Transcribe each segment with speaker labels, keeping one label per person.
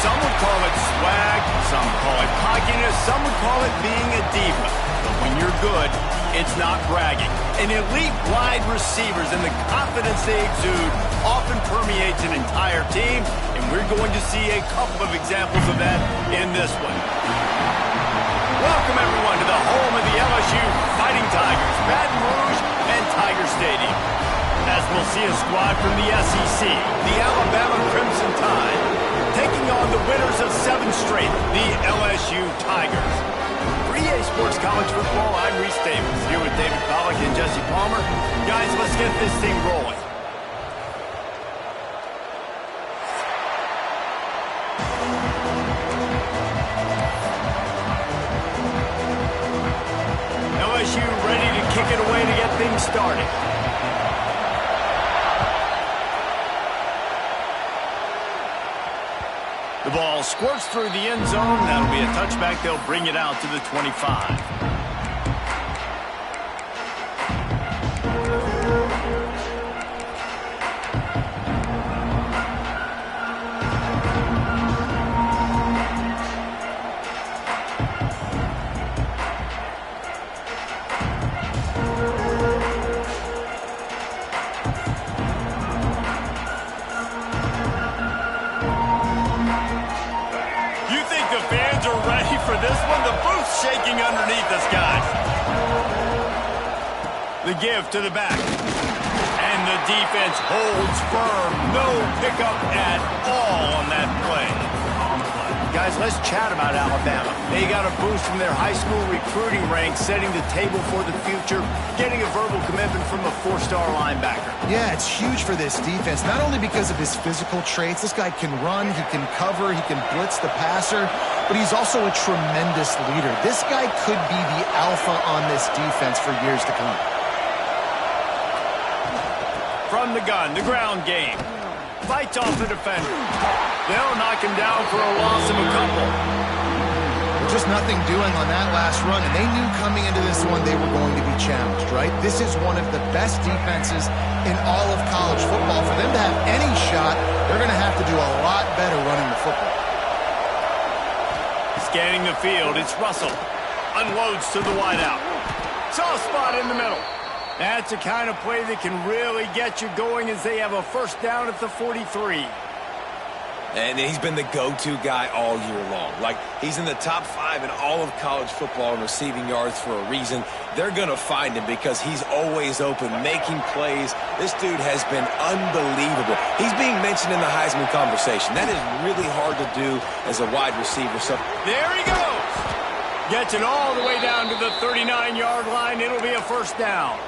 Speaker 1: Some would call it swag, some call it cockiness, some would call it being a diva. But when you're good, it's not bragging. An elite wide receivers and the confidence they exude often permeates an entire team, and we're going to see a couple of examples of that in this one. Welcome, everyone, to the home of the LSU Fighting Tigers, Baton Rouge and Tiger Stadium. As we'll see a squad from the SEC, the Alabama Crimson Tide, taking on the winners of 7 straight, the LSU Tigers. For EA Sports College Football, I'm Reese Davis, here with David Pollack and Jesse Palmer. Guys, let's get this thing rolling. LSU ready to kick it away to get things started. The ball squirts through the end zone. That'll be a touchback. They'll bring it out to the 25. Shaking underneath us, guys. The give to the back. And the defense holds firm. No pickup at all on that play. Guys, let's chat about Alabama. They got a boost from their high school recruiting ranks, setting the table for the future, getting a verbal commitment from a 4-star linebacker.
Speaker 2: Yeah, it's huge for this defense, not only because of his physical traits. This guy can run, he can cover, he can blitz the passer, but he's also a tremendous leader. This guy could be the alpha on this defense for years to come.
Speaker 1: From the gun, the ground game. Fights off the defender. They'll knock him down for a loss of a couple.
Speaker 2: Just nothing doing on that last run, and they knew coming into this one they were going to be challenged, right? This is one of the best defenses in all of college football. For them to have any shot, they're going to have to do a lot better running the football.
Speaker 1: Scanning the field, it's Russell. Unloads to the wideout. Soft spot in the middle. That's the kind of play that can really get you going as they have a first down at the 43.
Speaker 3: And he's been the go-to guy all year long. Like, he's in the top 5 in all of college football in receiving yards for a reason. They're going to find him because he's always open, making plays. This dude has been unbelievable. He's being mentioned in the Heisman conversation. That is really hard to do as a wide receiver. So
Speaker 1: there he goes. Gets it all the way down to the 39-yard line. It'll be a first down.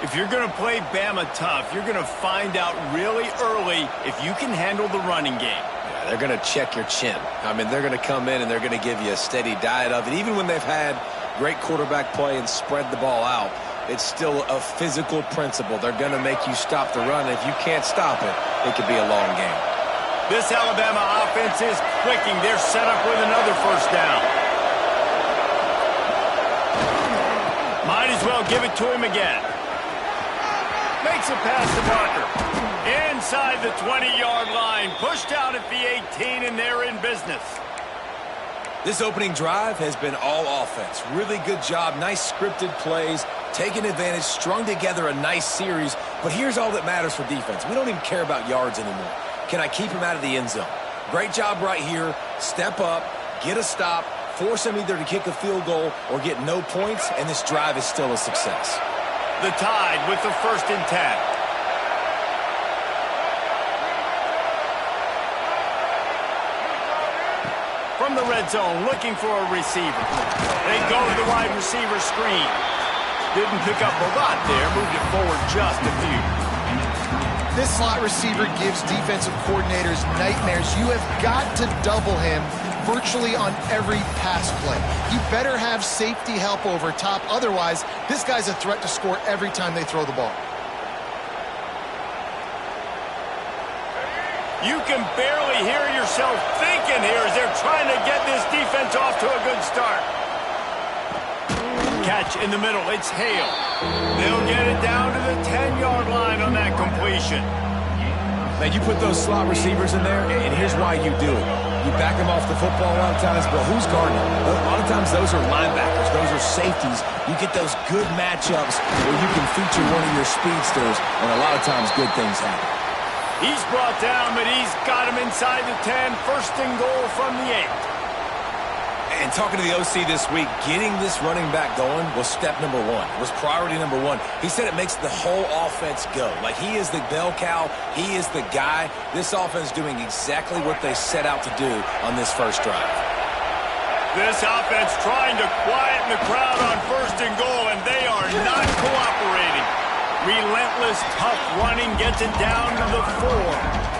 Speaker 1: If you're going to play Bama tough, you're going to find out really early if you can handle the running game.
Speaker 3: Yeah, they're going to check your chin. I mean, they're going to come in and they're going to give you a steady diet of it. Even when they've had great quarterback play and spread the ball out, it's still a physical principle. They're going to make you stop the run. If you can't stop it, it could be a long game.
Speaker 1: This Alabama offense is clicking. They're set up with another first down. Might as well give it to him again. Makes it past the marker. Inside the 20-yard line. Pushed out at the 18, and they're in business.
Speaker 3: This opening drive has been all offense. Really good job. Nice scripted plays. Taking advantage. Strung together a nice series. But here's all that matters for defense. We don't even care about yards anymore. Can I keep him out of the end zone? Great job right here. Step up. Get a stop. Force him either to kick a field goal or get no points, and this drive is still a success.
Speaker 1: The Tide with the 1st and 10. From the red zone, looking for a receiver. They go to the wide receiver screen. Didn't pick up a lot there, moved it forward just a few.
Speaker 2: This slot receiver gives defensive coordinators nightmares. You have got to double him virtually on every pass play. You better have safety help over top. Otherwise, this guy's a threat to score every time they throw the ball.
Speaker 1: You can barely hear yourself thinking here as they're trying to get this defense off to a good start. Catch in the middle. It's Hale. They'll get it down to the 10-yard line on that completion.
Speaker 3: Man, you put those slot receivers in there, and here's why you do it. You back them off the football a lot of times, but who's guarding them? A lot of times those are linebackers. Those are safeties. You get those good matchups where you can feature one of your speedsters, and a lot of times good things happen.
Speaker 1: He's brought down, but he's got him inside the 10. First and goal from the 8.
Speaker 3: And talking to the OC this week, getting this running back going was step number one. It was priority number one. He said it makes the whole offense go. Like, he is the bell cow. He is the guy. This offense doing exactly what they set out to do on this first drive.
Speaker 1: This offense trying to quieten the crowd on first and goal, and they are not cooperating. Relentless, tough running gets it down to the 4.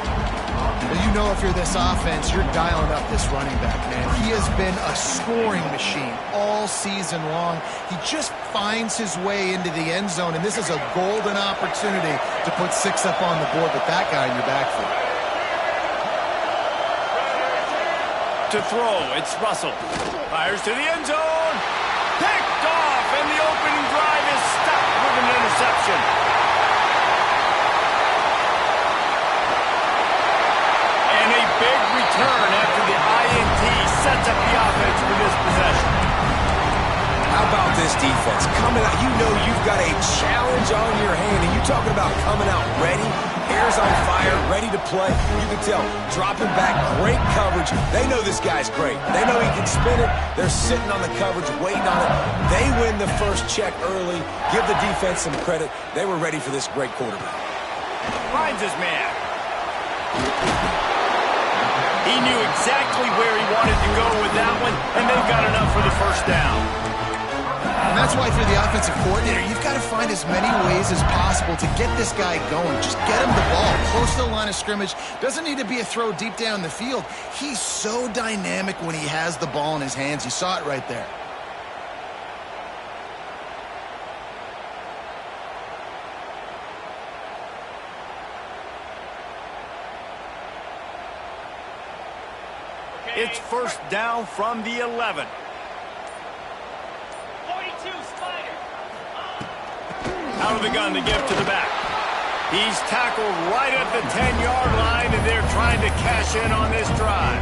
Speaker 2: Well, you know if you're this offense, you're dialing up this running back, man. He has been a scoring machine all season long. He just finds his way into the end zone, and this is a golden opportunity to put 6 up on the board with that guy in your backfield.
Speaker 1: To throw, it's Russell. Fires to the end zone. Picked off, and the opening drive is stopped with an interception. And a big return after the INT sets up the offense for this possession.
Speaker 3: How about this defense? Coming out, you know you've got a challenge on your hand, and you're talking about coming out ready, hair's on fire, ready to play. You can tell, dropping back, great coverage. They know this guy's great. They know he can spin it. They're sitting on the coverage, waiting on it. They win the first check early. Give the defense some credit. They were ready for this great quarterback.
Speaker 1: Finds his man. He knew exactly where he wanted to go with that one, and they've got enough for the first down.
Speaker 2: And that's why for the offensive coordinator, you've got to find as many ways as possible to get this guy going. Just get him the ball close to the line of scrimmage. Doesn't need to be a throw deep down the field. He's so dynamic when he has the ball in his hands. You saw it right there.
Speaker 1: It's first down from the 11.
Speaker 4: 42, Spider.
Speaker 1: Out of the gun to give to the back. He's tackled right at the 10-yard line, and they're trying to cash in on this drive.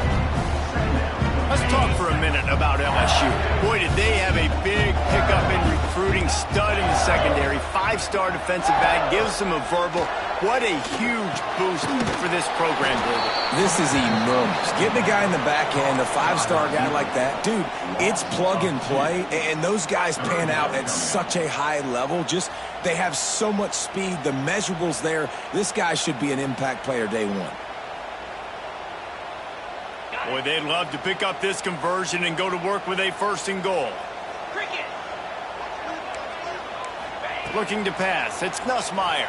Speaker 1: Let's talk for a minute about LSU. Boy, did they have a big pickup in recruiting, stud in the secondary, 5-star defensive back, gives them a verbal. What a huge boost for this program, David.
Speaker 3: This is enormous. Getting a guy in the back end, a 5-star guy like that, dude, it's plug and play, and those guys pan out at such a high level. Just, they have so much speed, the measurables there. This guy should be an impact player day one.
Speaker 1: Boy, they'd love to pick up this conversion and go to work with a first and goal.
Speaker 4: Cricket.
Speaker 1: Looking to pass. It's Nussmeier.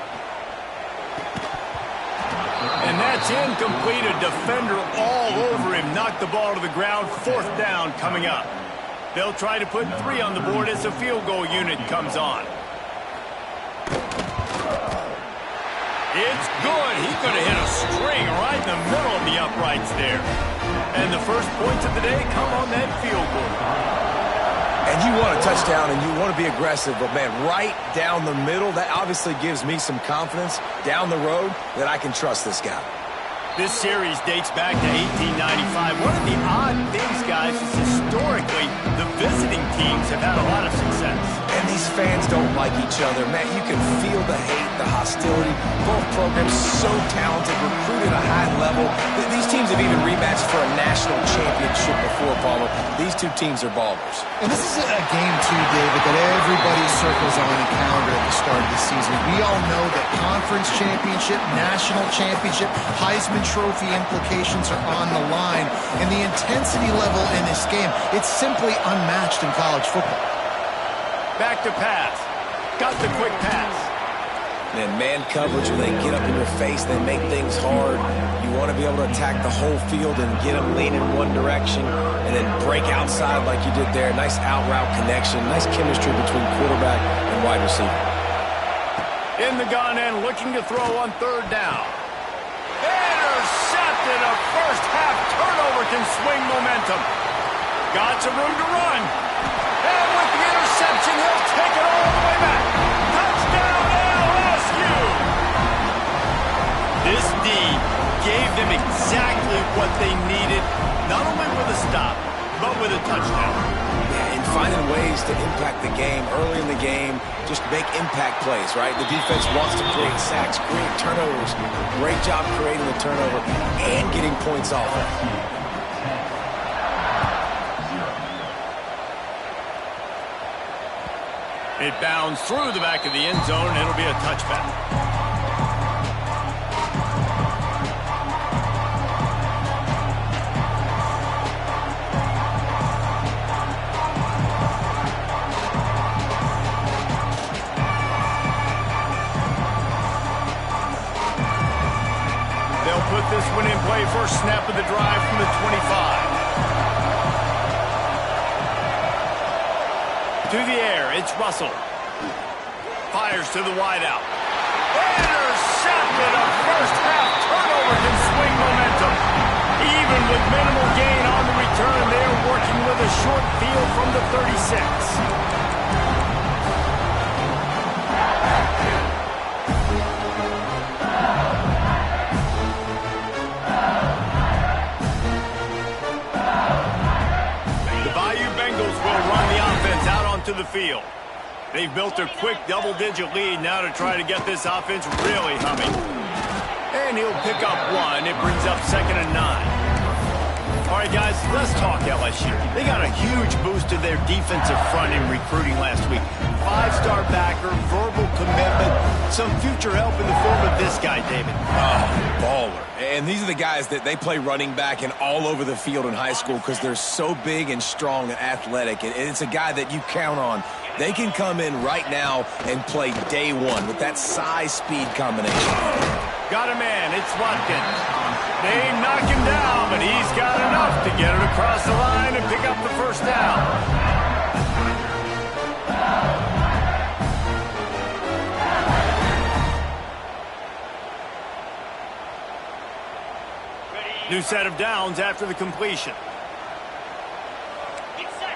Speaker 1: And that's incomplete. A defender all over him. Knocked the ball to the ground. 4th down coming up. They'll try to put 3 on the board as the field goal unit comes on. It's good. He could have hit a string right in the middle of the uprights there. And the first points of the day come on that field goal.
Speaker 3: And you want a touchdown and you want to be aggressive, but, man, right down the middle, that obviously gives me some confidence down the road that I can trust this guy.
Speaker 1: This series dates back to 1895. One of the odd things, guys, is historically the visiting teams have had a lot of success.
Speaker 3: And these fans don't like each other. Man, you can feel the hate, the hostility. Both programs so talented, recruited at a high level. These teams have even rematched for a national championship before, Palmer. These two teams are ballers.
Speaker 2: And this is a game, too, David, that everybody circles on the calendar at the start of the season. We all know that conference championship, national championship, Heisman Trophy implications are on the line. And the intensity level in this game, it's simply unmatched in college football.
Speaker 1: Back to pass. Got the quick pass.
Speaker 3: And man coverage, when they get up in your face, they make things hard. You want to be able to attack the whole field and get them lean in one direction and then break outside like you did there. Nice out-route connection. Nice chemistry between quarterback and wide receiver.
Speaker 1: In the gun and looking to throw on 3rd down. Intercepted. A first-half turnover can swing momentum. Got some room to run. And with the interception, he'll take it all the way back. Touchdown LSU! This D exactly what they needed, not only with a stop, but with a touchdown.
Speaker 3: Yeah, and finding ways to impact the game early in the game, just make impact plays, right? The defense wants to create sacks, create turnovers. Great job creating the turnover and getting points off it.
Speaker 1: It bounds through the back of the end zone, and it'll be a touchback. They'll put this one in play. First snap of the drive from the 25. To the air, it's Russell. Fires to the wideout. Intercepted. A first-half turnover can swing momentum. Even with minimal gain on the return, they're working with a short field from the 36. To the field. They've built a quick double-digit lead now to try to get this offense really humming. And he'll pick up one. It brings up 2nd and 9. All right, guys, let's talk LSU. They got a huge boost to their defensive front in recruiting last week. 5-star backer, verbal commitment, some future help in the form of this guy, David.
Speaker 3: Oh, baller. And these are the guys that they play running back and all over the field in high school because they're so big and strong and athletic. And it's a guy that you count on. They can come in right now and play day one with that size-speed combination.
Speaker 1: Got a man. It's Watkins. They knock him down, but he's got enough to get it across the line and pick up the first down. New set of downs after the completion.
Speaker 4: Get set,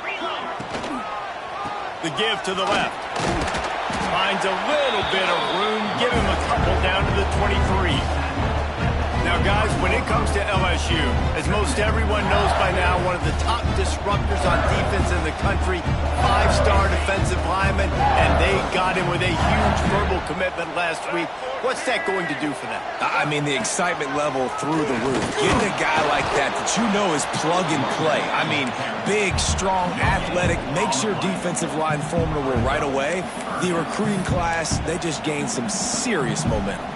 Speaker 4: reload.
Speaker 1: The give to the left. Finds a little bit of room. Give him a couple down to the 23. Now, guys, when it comes to LSU, as most everyone knows by now, one of the top disruptors on defense in the country, 5-star defensive lineman, and they got him with a huge verbal commitment last week. What's that going to do for them?
Speaker 3: I mean, the excitement level through the roof. Getting a guy like that you know is plug and play. I mean, big, strong, athletic, makes your defensive line formidable right away. The recruiting class, they just gained some serious momentum.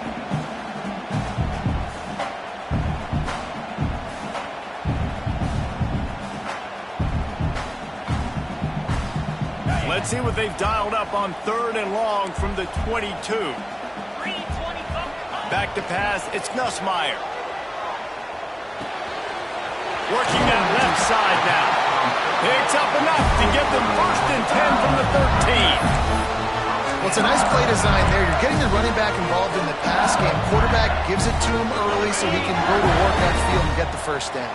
Speaker 1: Let's see what they've dialed up on 3rd and long from the 22. Back to pass, it's Nussmeier. Working that left side now. Picks up enough to get them 1st and 10 from the 13.
Speaker 2: Well, it's a nice play design there. You're getting the running back involved in the pass game. Quarterback gives it to him early so he can go to work that field and get the first down.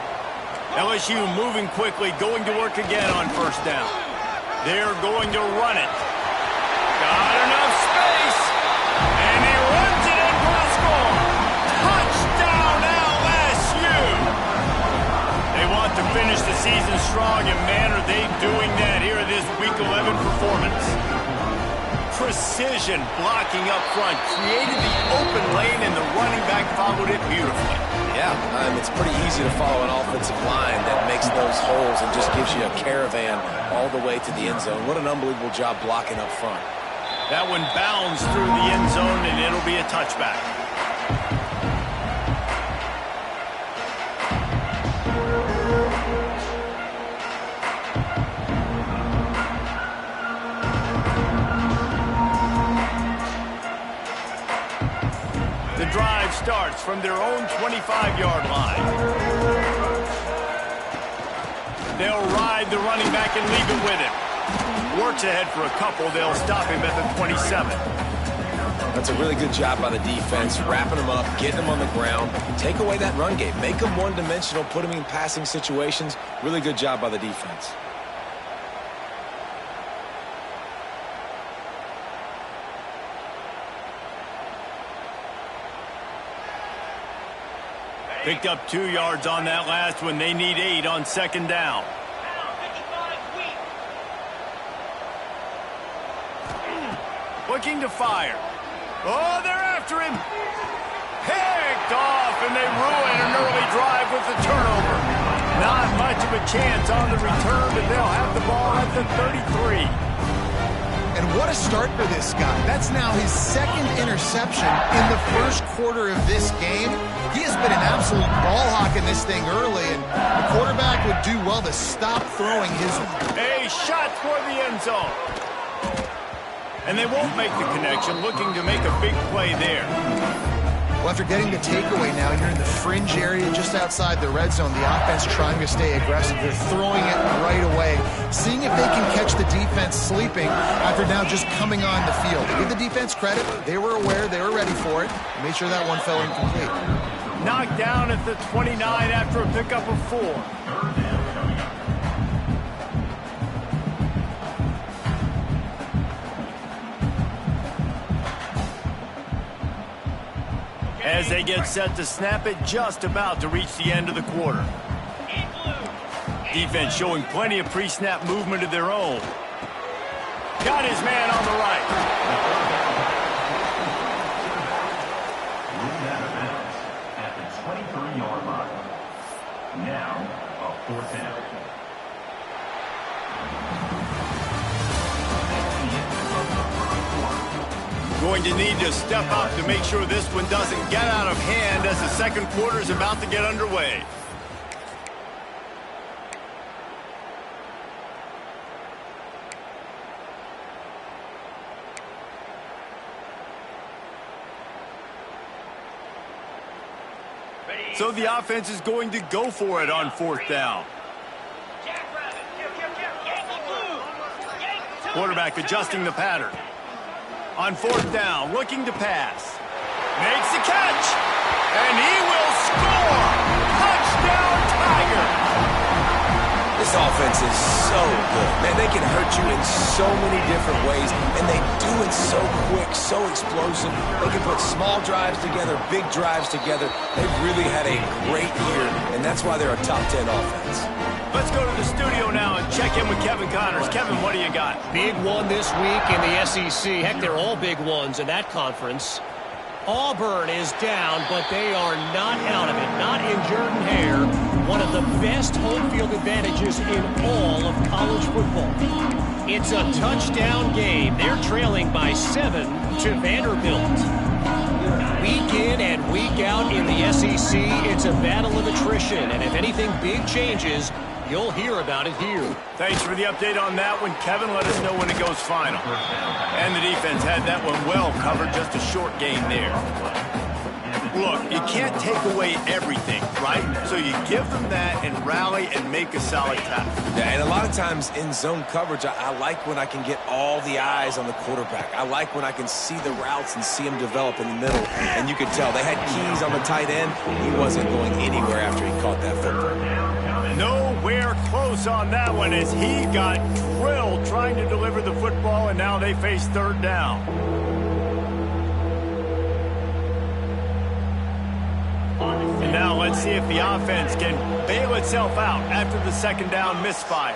Speaker 1: LSU moving quickly, going to work again on 1st down. They're going to run it. Got enough space. And he runs it in for a score. Touchdown LSU. They want to finish the season strong, and man, are they doing that here in this Week 11 performance. Precision blocking up front. Created the open lane, and the running back followed it beautifully.
Speaker 3: Yeah, it's pretty easy to follow an offensive line that makes those holes and just gives you a caravan all the way to the end zone. What an unbelievable job blocking up front.
Speaker 1: That one bounds through the end zone, and it'll be a touchback. The drive starts from their own 25-yard line. They'll ride the running back and leave it with him. Works ahead for a couple. They'll stop him at the 27.
Speaker 3: That's a really good job by the defense, wrapping him up, getting him on the ground. Take away that run game. Make him one-dimensional, put him in passing situations. Really good job by the defense.
Speaker 1: Picked up 2 yards on that last one. They need 8 on second down. Looking to fire. Oh, they're after him. Picked off, and they ruin an early drive with the turnover. Not much of a chance on the return, but they'll have the ball at the 33.
Speaker 2: And what a start for this guy. That's now his second interception in the first quarter of this game. He has been an absolute ball hawk in this thing early, and the quarterback would do well to stop throwing his one.
Speaker 1: A shot for the end zone. And they won't make the connection, looking to make a big play there.
Speaker 2: Well, after getting the takeaway now, you're in the fringe area just outside the red zone. The offense trying to stay aggressive. They're throwing it right away, seeing if they can catch the defense sleeping after now just coming on the field. Give the defense credit. They were aware. They were ready for it. Made sure that one fell incomplete.
Speaker 1: Knocked down at the 29 after a pickup of 4. As they get set to snap it, just about to reach the end of the quarter. Defense showing plenty of pre-snap movement of their own. Got his man on the right.
Speaker 5: At the 23-yard line. Now, a 4th down.
Speaker 1: Going to need to step up to make sure this one doesn't get out of hand as the second quarter is about to get underway. So the offense is going to go for it on 4th down. Quarterback adjusting the pattern. On 4th down, looking to pass. Makes the catch. And he will score. Touchdown, Tiger.
Speaker 3: This offense is so good. Man, they can hurt you in so many different ways, and they do it so quick, so explosive. They can put small drives together, big drives together. They've really had a great year, and that's why they're a top 10 offense.
Speaker 1: Let's go to the studio now and check in with Kevin Connors. Kevin, what do you got?
Speaker 6: Big one this week in the SEC. Heck, they're all big ones in that conference. Auburn is down, but they are not out of it. Not in Jordan-Hare. One of the best home field advantages in all of college football. It's a touchdown game. They're trailing by 7 to Vanderbilt. Week in and week out in the SEC, it's a battle of attrition. And if anything big changes, you'll hear about it here.
Speaker 1: Thanks for the update on that one, Kevin. Let us know when it goes final. And the defense had that one well covered, just a short game there. Look, you can't take away everything, right? So you give them that and rally and make a solid tackle.
Speaker 3: Yeah, and a lot of times in zone coverage, I like when I can get all the eyes on the quarterback. I like when I can see the routes and see him develop in the middle. And you could tell they had keys on the tight end. He wasn't going anywhere after he caught that football.
Speaker 1: Nowhere close on that one as he got drilled trying to deliver the football, and now they face 3rd down. And now let's see if the offense can bail itself out after the 2nd down misfire.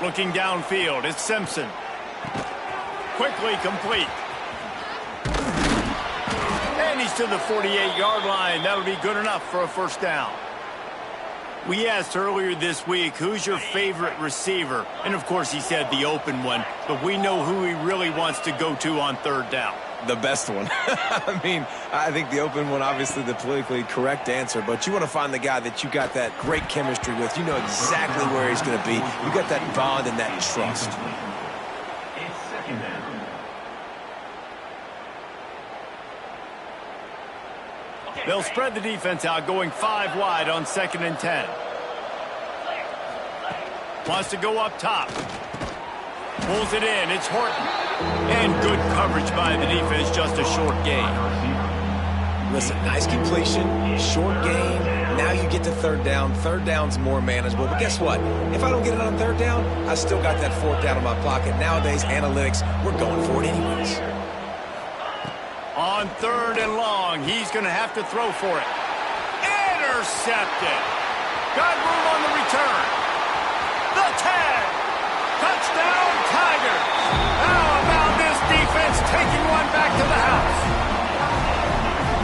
Speaker 1: Looking downfield, it's Simpson. Quickly complete. And he's to the 48-yard line. That'll be good enough for a 1st down. We asked earlier this week, who's your favorite receiver? And, of course, he said the open one. But we know who he really wants to go to on 3rd down.
Speaker 3: The best one. I mean, I think the open one, obviously the politically correct answer, but you want to find the guy that you got that great chemistry with. You know exactly where he's going to be. You got that bond and that trust.
Speaker 5: It's 2nd down.
Speaker 1: They'll spread the defense out, going 5 wide on 2nd and 10. Wants to go up top. Pulls it in. It's Horton. And good coverage by the defense, just a short gain.
Speaker 3: Listen, nice completion, short gain. Now you get to 3rd down. 3rd down's more manageable. But guess what? If I don't get it on 3rd down, I still got that 4th down in my pocket. Nowadays, analytics, we're going for it anyways.
Speaker 1: On 3rd and long, he's going to have to throw for it. intercepted. Got room on the return. The tag. Touchdown, Tigers. How about this defense taking one back to the house?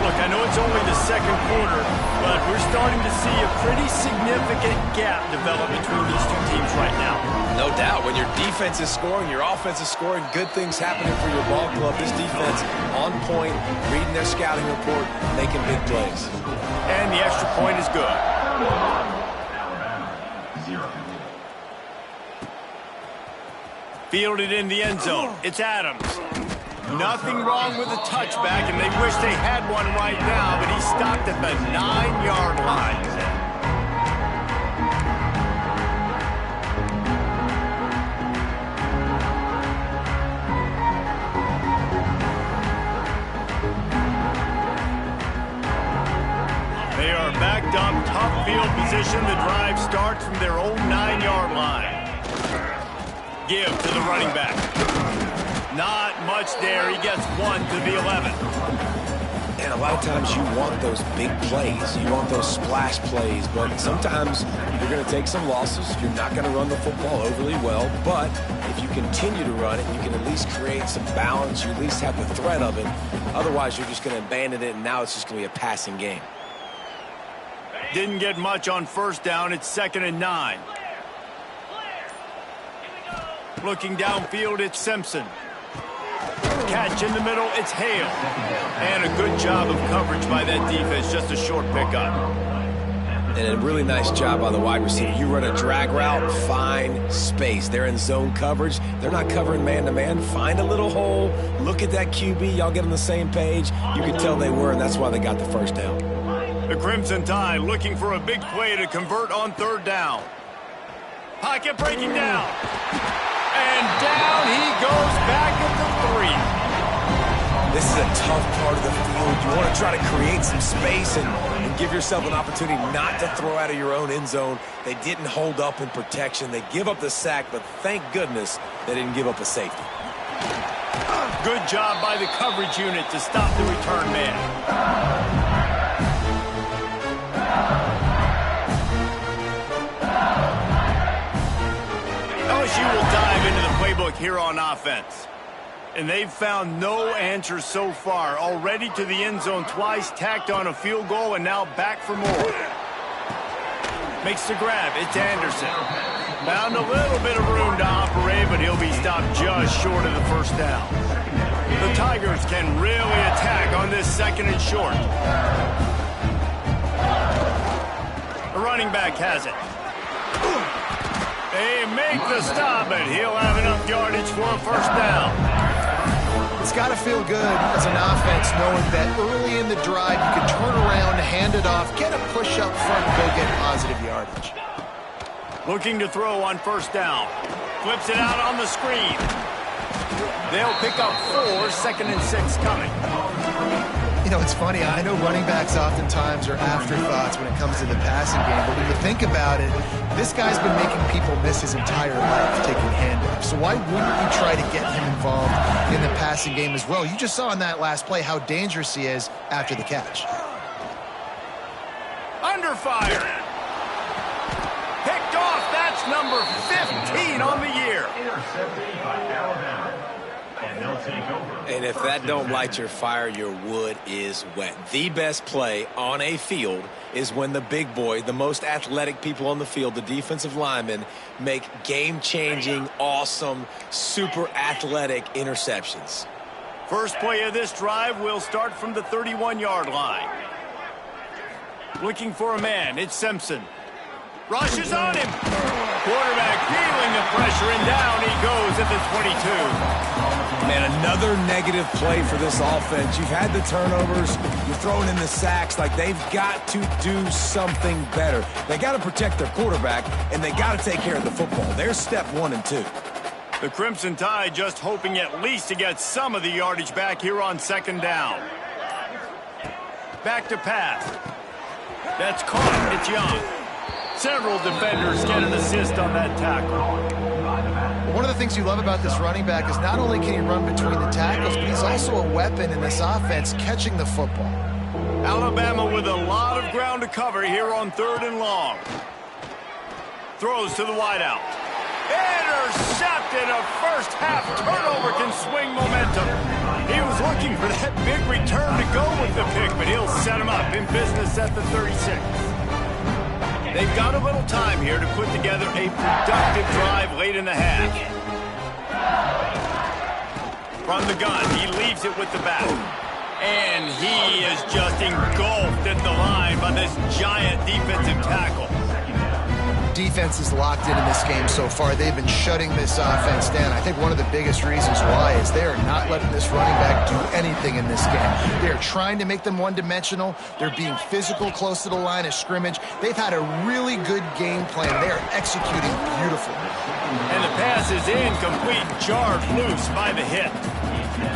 Speaker 1: Look, I know it's only the second quarter, but we're starting to see a pretty significant gap develop between these two teams right now.
Speaker 3: No doubt. When your defense is scoring, your offense is scoring, good things happening for your ball club. This defense on point, reading their scouting report, making big plays.
Speaker 1: And the extra point is good.
Speaker 5: Alabama, 0.
Speaker 1: Fielded in the end zone. It's Adams. Nothing wrong with the touchback, and they wish they had one right now, but he stopped at the 9-yard line. They are backed up, tough field position. The drive starts from their own 9-yard line. Give to the running back. Not much there. He gets one to the 11.
Speaker 3: And a lot of times you want those big plays. You want those splash plays. But sometimes you're going to take some losses. You're not going to run the football overly well. But if you continue to run it, you can at least create some balance. You at least have the threat of it. Otherwise, you're just going to abandon it, and now it's just going to be a passing game.
Speaker 1: Didn't get much on first down. It's 2nd and 9. Looking downfield, it's Simpson. Catch in the middle, it's Hale. And a good job of coverage by that defense, just a short pickup.
Speaker 3: And a really nice job by the wide receiver. You run a drag route, find space. They're in zone coverage. They're not covering man-to-man. Find a little hole. Look at that QB. Y'all get on the same page. You can tell they were, and that's why they got the first down.
Speaker 1: The Crimson Tide looking for a big play to convert on 3rd down. Pocket breaking down. And down he goes back at the 3.
Speaker 3: This is a tough part of the field. You want to try to create some space and give yourself an opportunity not to throw out of your own end zone. They didn't hold up in protection. They give up the sack, but thank goodness they didn't give up a safety.
Speaker 1: Good job by the coverage unit to stop the return man. LSU will dive into the playbook here on offense. And they've found no answers so far. Already to the end zone twice, tacked on a field goal, and now back for more. Makes the grab. It's Anderson. Found a little bit of room to operate, but he'll be stopped just short of the first down. The Tigers can really attack on this 2nd and short. The running back has it. They make the stop, but he'll have enough yardage for a first down.
Speaker 2: It's got to feel good as an offense knowing that early in the drive you can turn around, hand it off, get a push up front, and go get positive yardage.
Speaker 1: Looking to throw on first down. Flips it out on the screen. They'll pick up 4, 2nd and 6 coming.
Speaker 2: You know, it's funny. I know running backs oftentimes are afterthoughts when it comes to the passing game, but when you think about it, this guy's been making people miss his entire life taking handoffs. So why wouldn't you try to get him involved in the passing game as well? You just saw in that last play how dangerous he is after the catch.
Speaker 1: Under fire. Picked off. That's number 15 on the year.
Speaker 5: Intercepted by Alabama. And they'll take over.
Speaker 3: And if that don't light your fire, your wood is wet. The best play on a field is when the big boy, the most athletic people on the field, the defensive linemen, make game-changing, awesome, super athletic interceptions.
Speaker 1: First play of this drive will start from the 31-yard line. Looking for a man. It's Simpson. Rushes on him. Quarterback feeling the pressure, and down he goes at the 22.
Speaker 3: Man, another negative play for this offense. You've had the turnovers. You're throwing in the sacks. Like, they've got to do something better. They got to protect their quarterback, and they got to take care of the football. There's step 1 and 2.
Speaker 1: The Crimson Tide just hoping at least to get some of the yardage back here on 2nd down. Back to pass. That's caught. It's Young. Several defenders get an assist on that tackle.
Speaker 2: One of the things you love about this running back is not only can he run between the tackles, but he's also a weapon in this offense catching the football.
Speaker 1: Alabama with a lot of ground to cover here on 3rd and long. Throws to the wideout. Intercepted. A first half turnover can swing momentum. He was looking for that big return to go with the pick, but he'll set him up in business at the 36. They've got a little time here to put together a productive drive late in the half. From the gun, he leaves it with the back. And he is just engulfed at the line by this giant defensive tackle.
Speaker 2: Defense is locked in this game so far. They've been shutting this offense down. I think one of the biggest reasons why is they are not letting this running back do anything in this game. They're trying to make them one-dimensional. They're being physical close to the line of scrimmage. They've had a really good game plan. They are executing beautifully.
Speaker 1: And the pass is incomplete, jarred loose by the hit.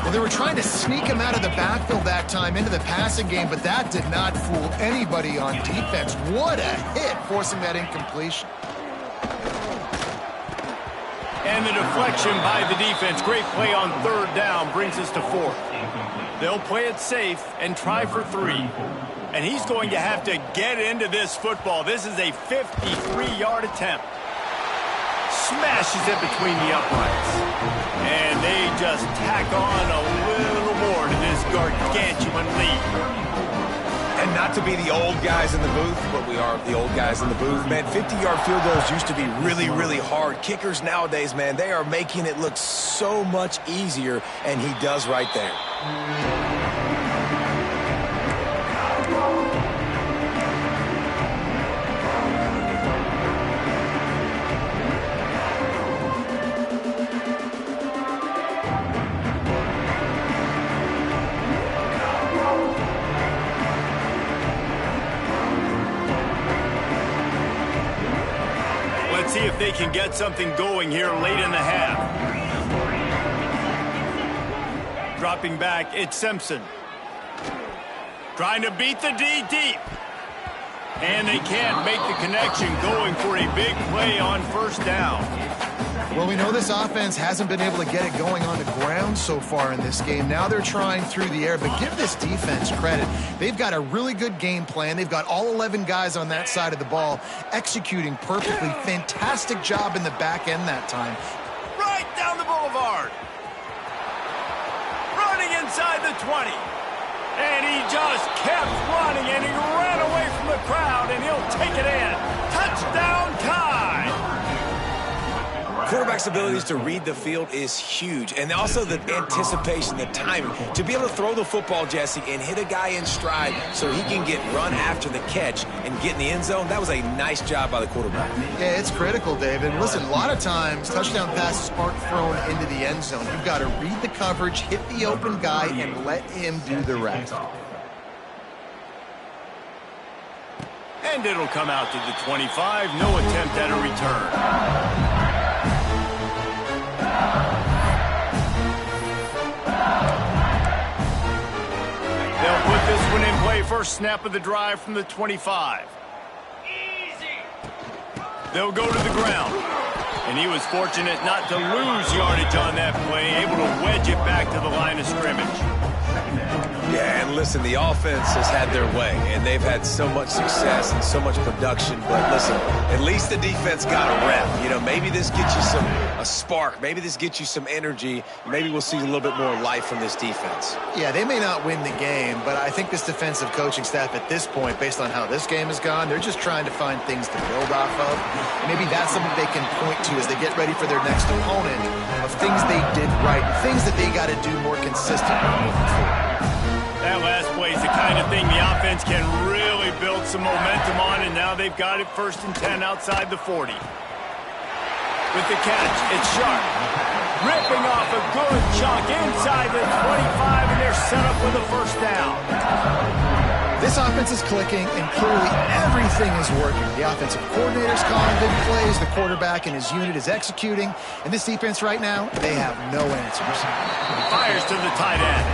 Speaker 2: Well, they were trying to sneak him out of the backfield that time into the passing game, but that did not fool anybody on defense. What a hit, forcing that incompletion.
Speaker 1: And the deflection by the defense. Great play on 3rd down brings us to 4th. They'll play it safe and try for 3. And he's going to have to get into this football. This is a 53-yard attempt. Smashes it between the uprights. And they just tack on a little more to this gargantuan lead.
Speaker 3: And not to be the old guys in the booth, but we are the old guys in the booth. Man, 50-yard field goals used to be really, really hard. Kickers nowadays, man, they are making it look so much easier, and he does right there.
Speaker 1: See if they can get something going here late in the half. Dropping back, it's Simpson. Trying to beat the D deep. And they can't make the connection, going for a big play on 1st down.
Speaker 2: Well, we know this offense hasn't been able to get it going on the ground so far in this game. Now they're trying through the air, but give this defense credit. They've got a really good game plan. They've got all 11 guys on that side of the ball executing perfectly. Fantastic job in the back end that time.
Speaker 1: Right down the boulevard. Running inside the 20. And he just kept running, and he ran away from the crowd, and he'll take it in. Touchdown, Tide!
Speaker 3: Quarterback's abilities to read the field is huge, and also the anticipation, the timing. To be able to throw the football, Jesse, and hit a guy in stride so he can get run after the catch and get in the end zone, that was a nice job by the quarterback.
Speaker 2: Yeah, it's critical, David. Listen, a lot of times touchdown passes aren't thrown into the end zone. You've got to read the coverage, hit the open guy, and let him do the rest.
Speaker 1: And it'll come out to the 25. No attempt at a return. They'll put this one in play. First snap of the drive from the 25.
Speaker 4: Easy.
Speaker 1: They'll go to the ground. And he was fortunate not to lose yardage on that play, able to wedge it back to the line of scrimmage.
Speaker 3: Yeah, and listen, the offense has had their way, and they've had so much success and so much production. But listen, at least the defense got a rep. You know, maybe this gets you a spark. Maybe this gets you some energy. Maybe we'll see a little bit more life from this defense.
Speaker 2: Yeah, they may not win the game, but I think this defensive coaching staff at this point, based on how this game has gone, they're just trying to find things to build off of. Maybe that's something they can point to as they get ready for their next opponent, of things they did right, things that they got to do more consistently moving forward.
Speaker 1: That last play is the kind of thing the offense can really build some momentum on, and now they've got it 1st and 10 outside the 40. With the catch, it's Sharp. Ripping off a good chunk inside the 25, and they're set up with a 1st down.
Speaker 2: This offense is clicking, and clearly everything is working. The offensive coordinator's calling big plays, the quarterback and his unit is executing, and this defense right now, they have no answers.
Speaker 1: Fires to the tight end.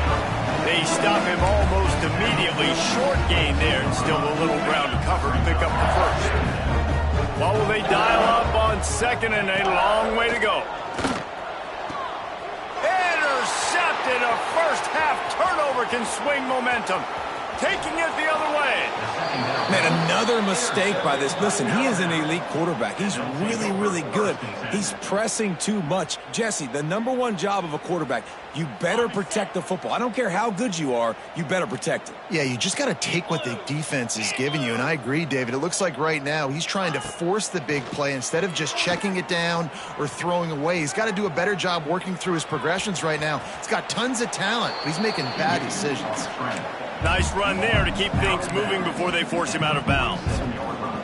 Speaker 1: They stop him almost immediately. Short gain there, and still a little ground to cover to pick up the 1st. What will they dial up on 2nd, and a long way to go? Intercepted. A 1st half turnover can swing momentum. taking it the other way.
Speaker 3: Man, another mistake by this. Listen, he is an elite quarterback. He's really, really good. He's pressing too much. Jesse, the #1 job of a quarterback, you better protect the football. I don't care how good you are, you better protect it.
Speaker 2: Yeah, you just got to take what the defense is giving you, and I agree, David. It looks like right now he's trying to force the big play instead of just checking it down or throwing away. He's got to do a better job working through his progressions right now. He's got tons of talent, but he's making bad decisions.
Speaker 1: Nice run there to keep things moving before they force him out of bounds.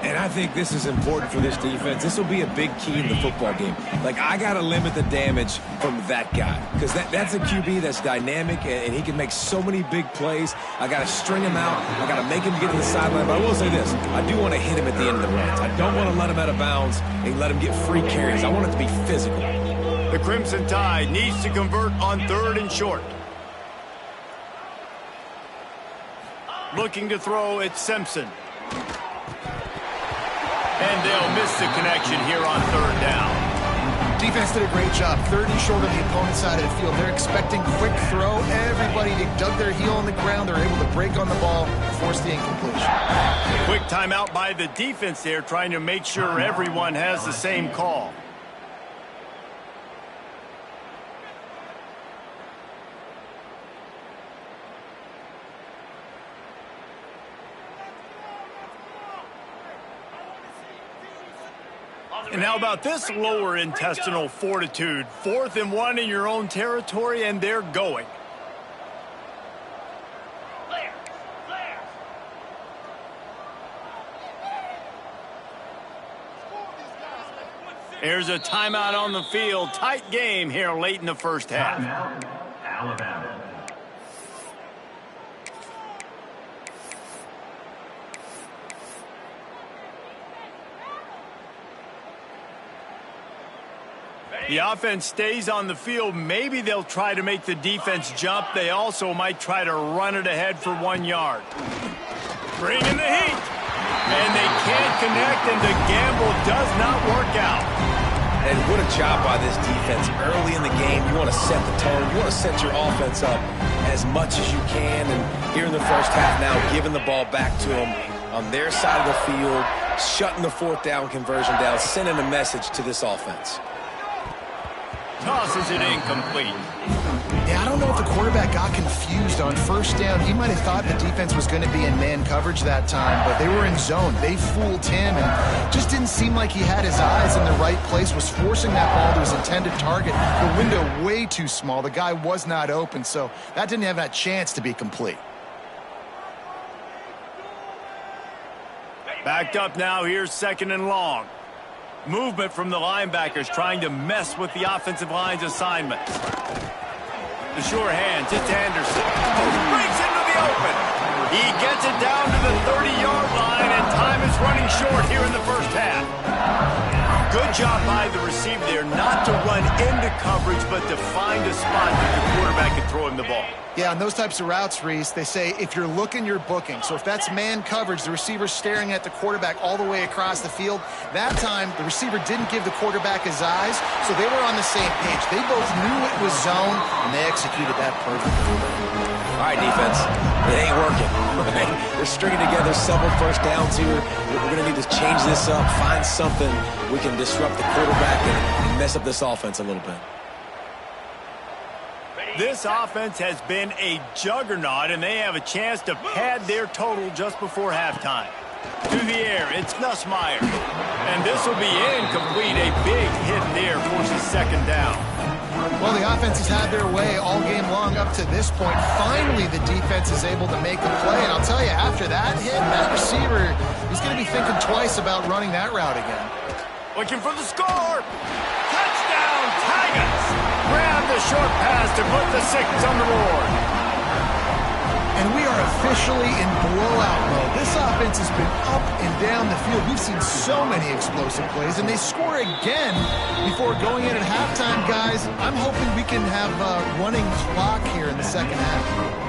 Speaker 3: And I think this is important for this defense. This will be a big key in the football game. Like, I got to limit the damage from that guy because that's a QB that's dynamic, and he can make so many big plays. I got to string him out. I got to make him get to the sideline. But I will say this. I do want to hit him at the end of the runs. I don't want to let him out of bounds and let him get free carries. I want it to be physical.
Speaker 1: The Crimson Tide needs to convert on 3rd and short. Looking to throw, it's Simpson. And they'll miss the connection here on 3rd down.
Speaker 2: Defense did a great job. 3rd and short on the opponent's side of the field. They're expecting quick throw. Everybody dug their heel on the ground. They're able to break on the ball, force the incompletion.
Speaker 1: Quick timeout by the defense there, trying to make sure everyone has the same call. And how about this lower intestinal fortitude? 4th and 1 in your own territory, and they're going. There's a timeout on the field. Tight game here late in the first half.
Speaker 5: Timeout, Alabama.
Speaker 1: The offense stays on the field. Maybe they'll try to make the defense jump. They also might try to run it ahead for 1 yard. Bring in the heat. And they can't connect, and the gamble does not work out.
Speaker 3: And what a job by this defense. Early in the game, you want to set the tone. You want to set your offense up as much as you can. And here in the first half now, giving the ball back to them on their side of the field, shutting the 4th down conversion down, sending a message to this offense.
Speaker 1: Tosses it incomplete.
Speaker 2: Yeah, I don't know if the quarterback got confused on 1st down. He might have thought the defense was going to be in man coverage that time, but they were in zone. They fooled him, and just didn't seem like he had his eyes in the right place, was forcing that ball to his intended target. The window way too small. The guy was not open, so that didn't have that chance to be complete.
Speaker 1: Backed up now. Here's 2nd and long. Movement from the linebackers trying to mess with the offensive line's assignments. The sure hands, it's Anderson. Breaks into the open. He gets it down to the 30-yard line, and time is running short here in the first half. Good job by the receiver there not to run into coverage, but to find a spot that the quarterback can throw him the ball.
Speaker 2: Yeah, on those types of routes, Reese, they say if you're looking, you're booking. So if that's man coverage, the receiver's staring at the quarterback all the way across the field. That time, the receiver didn't give the quarterback his eyes, so they were on the same page. They both knew it was zone, and they executed that perfectly.
Speaker 3: All right, defense, it ain't working. They're stringing together several 1st downs here. We're going to need to change this up, find something we can disrupt the quarterback and mess up this offense a little bit.
Speaker 1: This offense has been a juggernaut, and they have a chance to pad their total just before halftime. To the air, it's Nussmeier. And this will be incomplete. A big hit there forces 2nd down.
Speaker 2: Well, the offense has had their way all game long up to this point. Finally, the defense is able to make a play. And I'll tell you, after that hit, that receiver, he's going to be thinking twice about running that route again.
Speaker 1: Looking for the score. Touchdown, Tigers. Grab the short pass to put the 6 on the board.
Speaker 2: And we are officially in blowout mode. This offense has been up and down the field. We've seen so many explosive plays, and they score again before going in at halftime, guys. I'm hoping we can have a running clock here in the 2nd half.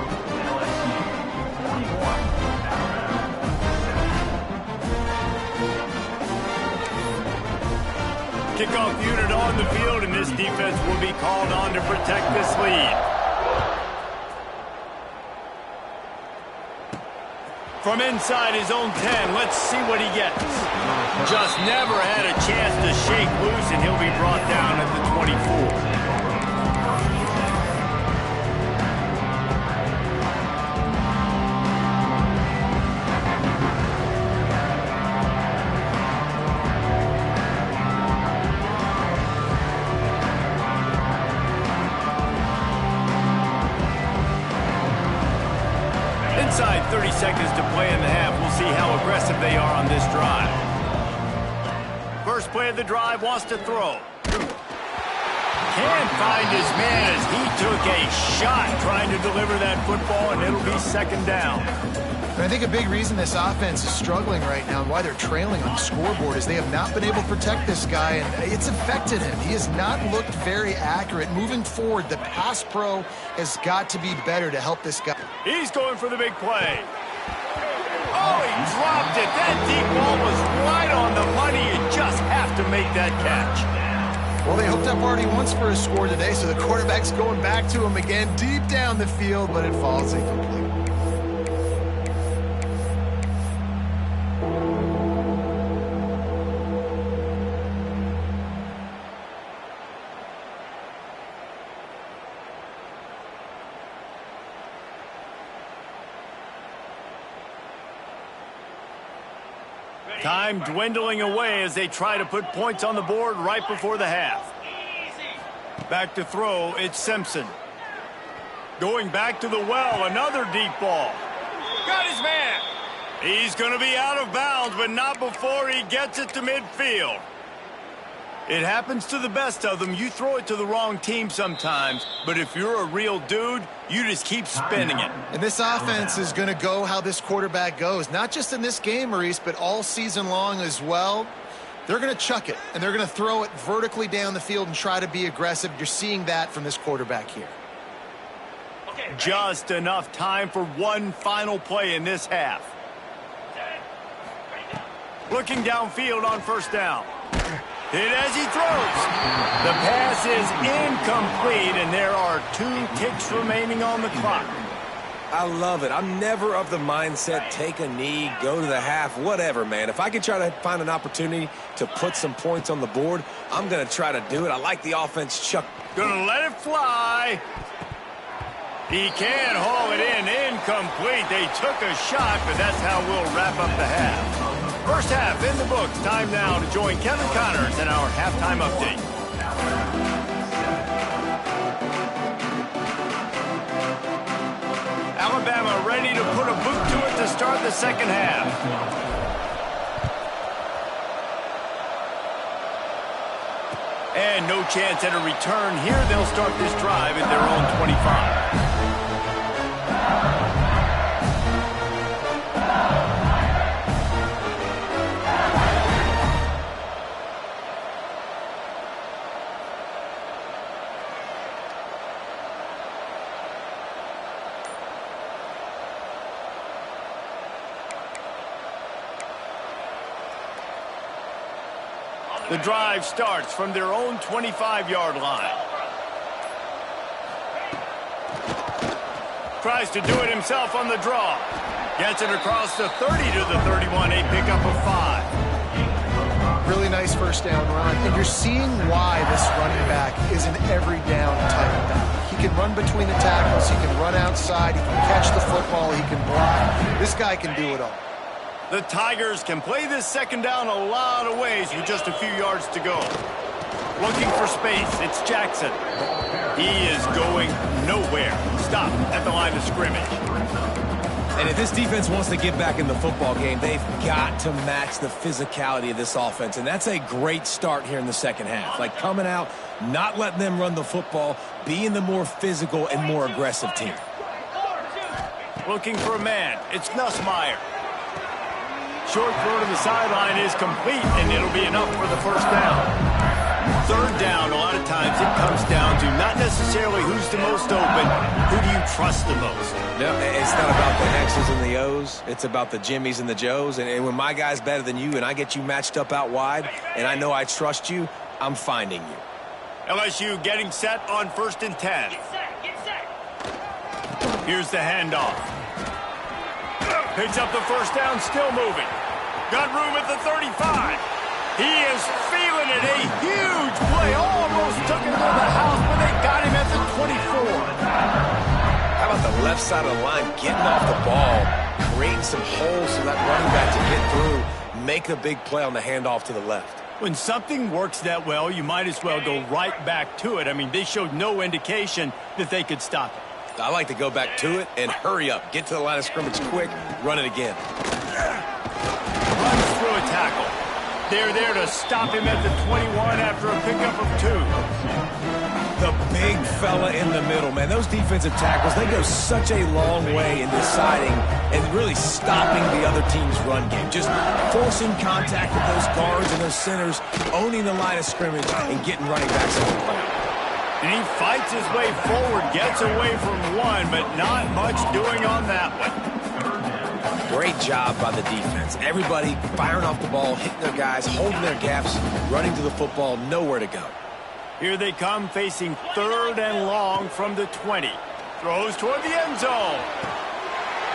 Speaker 1: Kickoff unit on the field, and this defense will be called on to protect this lead. From inside his own 10, let's see what he gets. Just never had a chance to shake loose, and he'll be brought down at the 24. Inside 30 seconds to play in the half. We'll see how aggressive they are on this drive. First play of the drive, wants to throw. Can't find his man as he took a shot trying to deliver that football, and it'll be second down.
Speaker 2: And I think a big reason this offense is struggling right now and why they're trailing on the scoreboard is they have not been able to protect this guy, and it's affected him. He has not looked very accurate. Moving forward, the pass pro has got to be better to help this guy.
Speaker 1: He's going for the big play. Oh, he dropped it. That deep ball was right on the money. You just have to make that catch.
Speaker 2: Well, they hooked up already once for a score today, so the quarterback's going back to him again deep down the field, but it falls incomplete.
Speaker 1: Time dwindling away as they try to put points on the board right before the half. Back to throw, it's Simpson. Going back to the well, another deep ball. Got his man. He's going to be out of bounds, but not before he gets it to midfield. It happens to the best of them. You throw it to the wrong team sometimes, but if you're a real dude, you just keep spinning it.
Speaker 2: And this offense is going to go how this quarterback goes, not just in this game, Maurice, but all season long as well. They're going to chuck it, and they're going to throw it vertically down the field and try to be aggressive. You're seeing that from this quarterback here.
Speaker 1: Just enough time for one final play in this half. Looking downfield on first down. Hit as he throws. The pass is incomplete, and there are 2 ticks remaining on the clock.
Speaker 3: I love it. I'm never of the mindset, take a knee, go to the half, whatever, man. If I can try to find an opportunity to put some points on the board, I'm going to try to do it. I like the offense, Chuck.
Speaker 1: Gonna let it fly. He can haul it in. Incomplete. They took a shot, but that's how we'll wrap up the half. First half in the books. Time now to join Kevin Connors in our halftime update. Alabama ready to put a boot to it to start the second half. And no chance at a return here. They'll start this drive at their own 25. The drive starts from their own 25-yard line. Tries to do it himself on the draw. Gets it across the 30 to the 31, a pickup of 5.
Speaker 2: Really nice first down run, and you're seeing why this running back is an every down type back. He can run between the tackles, he can run outside, he can catch the football, he can block. This guy can do it all.
Speaker 1: The Tigers can play this second down a lot of ways with just a few yards to go. Looking for space, it's Jackson. He is going nowhere. Stop at the line of scrimmage.
Speaker 3: And if this defense wants to get back in the football game, they've got to match the physicality of this offense. And that's a great start here in the second half. Like coming out, not letting them run the football, being the more physical and more aggressive team.
Speaker 1: Looking for a man, it's Nussmeier. Short throw to the sideline is complete, and it'll be enough for the first down. Third down, a lot of times it comes down to not necessarily who's the most open, who do you trust the most?
Speaker 3: No, it's not about the X's and the O's. It's about the Jimmys and the Joes. And when my guy's better than you and I get you matched up out wide and I know I trust you, I'm finding you.
Speaker 1: LSU getting set on 1st and 10.
Speaker 4: Get set.
Speaker 1: Here's the handoff. Picks up the first down, still moving. Got room at the 35. He is feeling it. A huge play. Almost took him to the house, but they got him at the 24.
Speaker 3: How about the left side of the line getting off the ball, creating some holes for that running back to get through, make a big play on the handoff to the left.
Speaker 1: When something works that well, you might as well go right back to it. I mean, they showed no indication that they could stop it.
Speaker 3: I like to go back to it and hurry up. Get to the line of scrimmage quick, run it again.
Speaker 1: Runs through a tackle. They're there to stop him at the 21 after a pickup of 2.
Speaker 3: The big fella in the middle, man. Those defensive tackles, they go such a long way in deciding and really stopping the other team's run game. Just forcing contact with those guards and those centers, owning the line of scrimmage, and getting running backs on the ground.
Speaker 1: And he fights his way forward, gets away from one, but not much doing on that one.
Speaker 3: Great job by the defense. Everybody firing off the ball, hitting their guys, holding their gaps, running to the football, nowhere to go.
Speaker 1: Here they come, facing 3rd and long from the 20. Throws toward the end zone.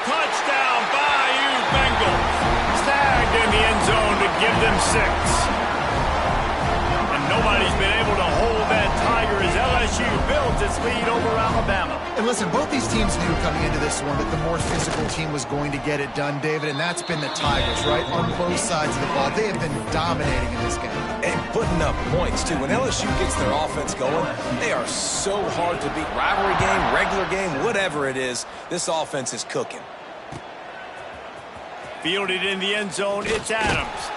Speaker 1: Touchdown, Bayou Bengals. Snagged in the end zone to give them 6. And nobody's been able to hold that Tiger as LSU builds its lead over Alabama.
Speaker 2: And listen, both these teams knew coming into this one that the more physical team was going to get it done, David, and that's been the Tigers, right? On both sides of the ball. They have been dominating in this game.
Speaker 3: And putting up points, too. When LSU gets their offense going, they are so hard to beat. Rivalry game, regular game, whatever it is, this offense is cooking.
Speaker 1: Fielded in the end zone, it's Adams.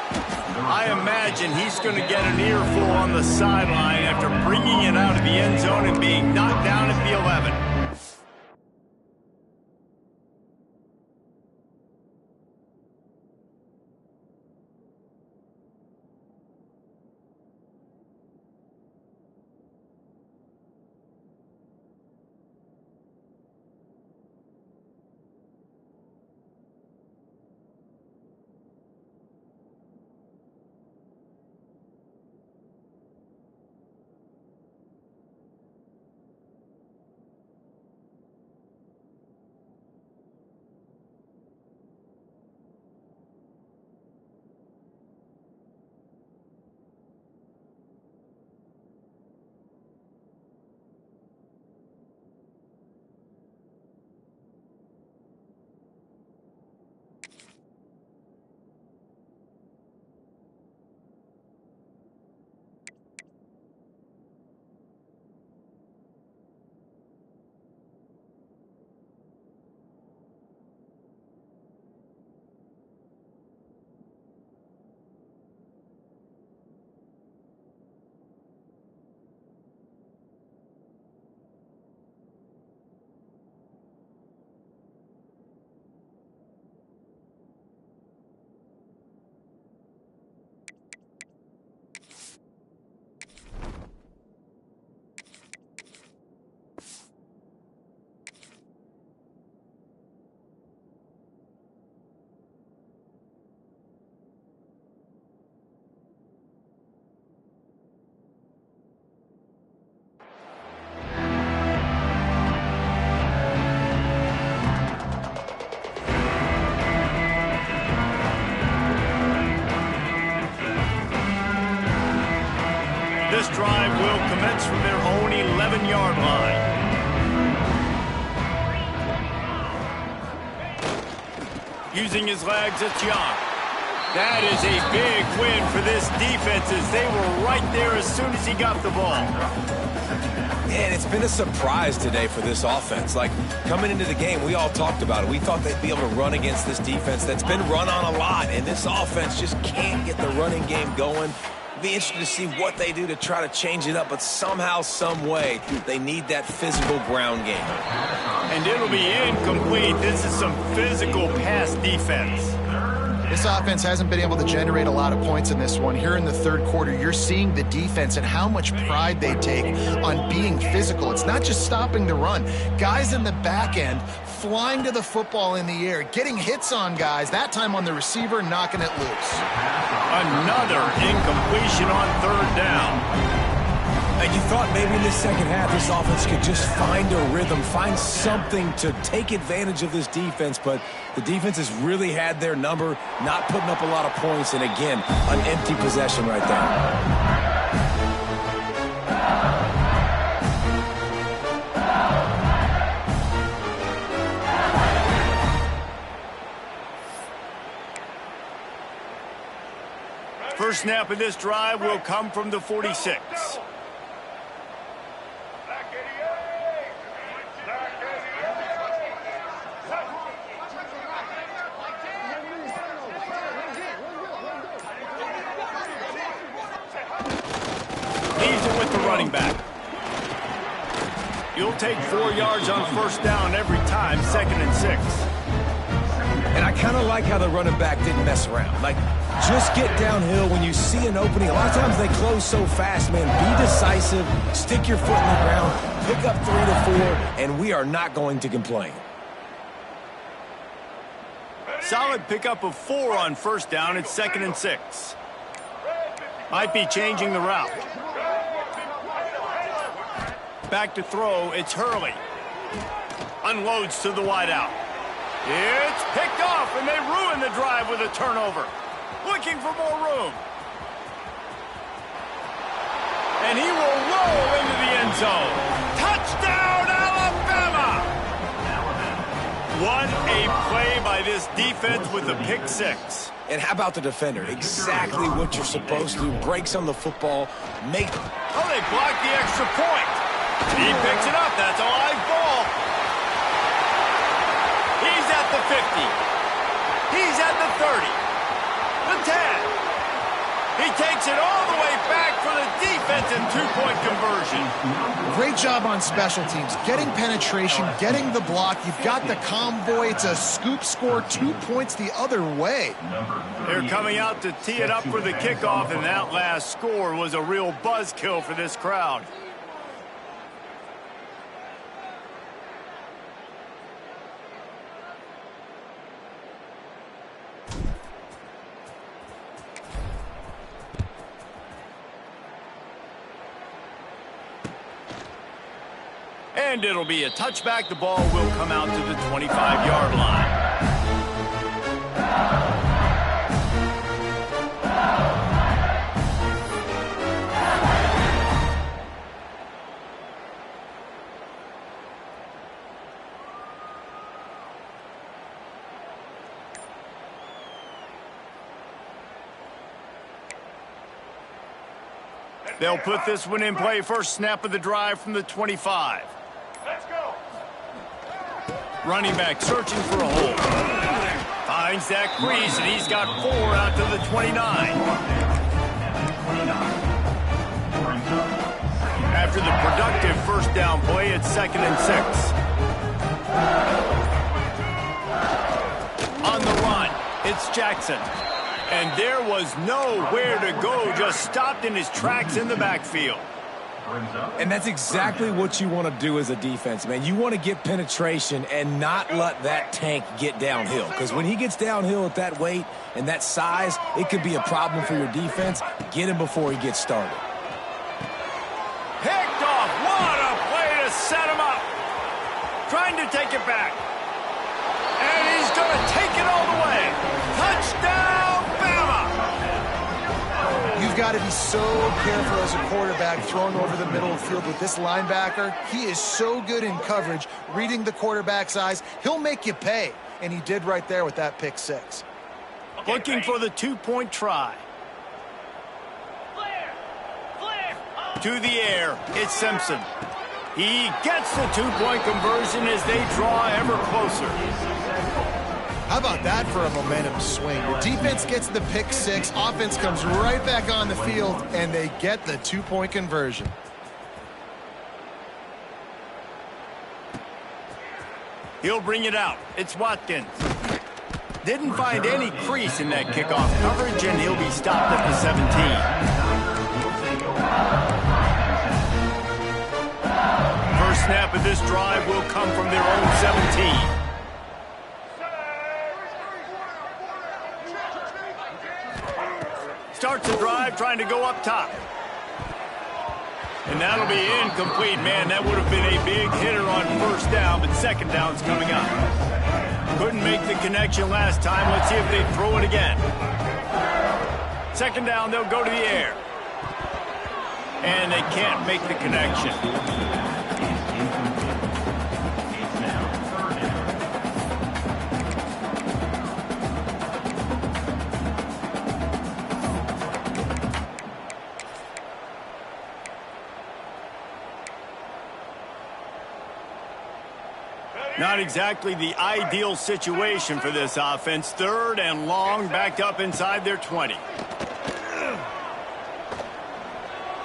Speaker 1: I imagine he's going to get an earful on the sideline after bringing it out of the end zone and being knocked down at the 11. This drive will commence from their own 11-yard line. Using his legs, it's Young. That is a big win for this defense as they were right there as soon as he got the ball.
Speaker 3: And it's been a surprise today for this offense. Like, coming into the game, we all talked about it. We thought they'd be able to run against this defense that's been run on a lot, and this offense just can't get the running game going. Be interested to see what they do to try to change it up, but somehow, some way, they need that physical ground game.
Speaker 1: And it'll be incomplete. This is some physical pass defense.
Speaker 2: This offense hasn't been able to generate a lot of points in this one. Here in the third quarter, you're seeing the defense and how much pride they take on being physical. It's not just stopping the run. Guys in the back end flying to the football in the air, getting hits on guys, that time on the receiver, knocking it loose.
Speaker 1: Another incompletion on third down.
Speaker 3: And you thought maybe in this second half this offense could just find a rhythm, find something to take advantage of this defense, but the defense has really had their number, not putting up a lot of points, and again, an empty possession right there.
Speaker 1: First snap of this drive will come from the 46. Leaves it with the running back. You'll take 4 yards on first down every time, 2nd and 6.
Speaker 3: And I kind of like how the running back didn't mess around. Like, just get downhill when you see an opening. A lot of times they close so fast, man. Be decisive, stick your foot in the ground, pick up 3 to 4, and we are not going to complain.
Speaker 1: Solid pickup of 4 on first down. It's 2nd and 6. Might be changing the route. Back to throw. It's Hurley. Unloads to the wideout. It's picked off, and they ruin the drive with a turnover. Looking for more room. And he will roll into the end zone. Touchdown, Alabama! What a play by this defense with a pick 6.
Speaker 3: And how about the defender? Exactly what you're supposed to do. Breaks on the football. Make.
Speaker 1: Oh, they blocked the extra point. He picks it up. That's a live ball. He's at the 50. He's at the 30. The 10. He takes it all the way back for the defense and 2-point conversion.
Speaker 2: Great job on special teams. Getting penetration, getting the block. You've got the convoy. It's a scoop score, 2 points the other way.
Speaker 1: They're coming out to tee it up for the kickoff, and that last score was a real buzzkill for this crowd. And it'll be a touchback. The ball will come out to the 25-yard line. They'll put this one in play. First snap of the drive from the 25.
Speaker 5: Let's go.
Speaker 1: Running back searching for a hole. Finds that crease, and he's got 4 out to the 29. After the productive first down play, it's 2nd and 6. On the run, it's Jackson. And there was nowhere to go, just stopped in his tracks in the backfield.
Speaker 3: And that's exactly what you want to do as a defense, man. You want to get penetration and not let that tank get downhill. Because when he gets downhill at that weight and that size, it could be a problem for your defense. Get him before he gets started.
Speaker 1: Picked off. What a play to set him up. Trying to take it back. And he's going to take it all the way. Touchdown, Bama!
Speaker 2: You've got to be so careful as a quarterback throwing over the middle of the field with this linebacker. He is so good in coverage, reading the quarterback's eyes. He'll make you pay, and he did right there with that pick 6.
Speaker 1: Looking for the 2-point try. To the air, it's Simpson. He gets the 2-point conversion as they draw ever closer.
Speaker 2: How about that for a momentum swing? The defense gets the pick 6, offense comes right back on the field, and they get the 2-point conversion.
Speaker 1: He'll bring it out. It's Watkins. Didn't find any crease in that kickoff coverage, and he'll be stopped at the 17. First snap of this drive will come from their own 17. Starts the drive trying to go up top. And that'll be incomplete. Man, that would have been a big hitter on first down, but second down's coming up. Couldn't make the connection last time. Let's see if they throw it again. Second down, they'll go to the air. And they can't make the connection. Not exactly the ideal situation for this offense. Third and long, backed up inside their 20.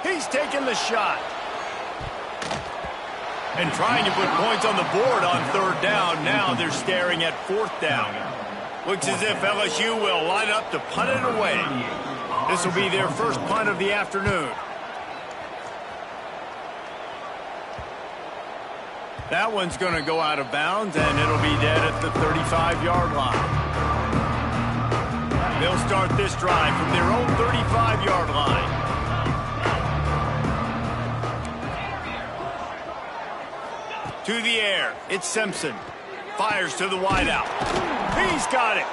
Speaker 1: He's taking the shot. And trying to put points on the board on third down. Now they're staring at fourth down. Looks as if LSU will line up to punt it away. This will be their first punt of the afternoon. That one's going to go out of bounds, and it'll be dead at the 35-yard line. They'll start this drive from their own 35-yard line. To the air, it's Simpson. Fires to the wideout. He's got it.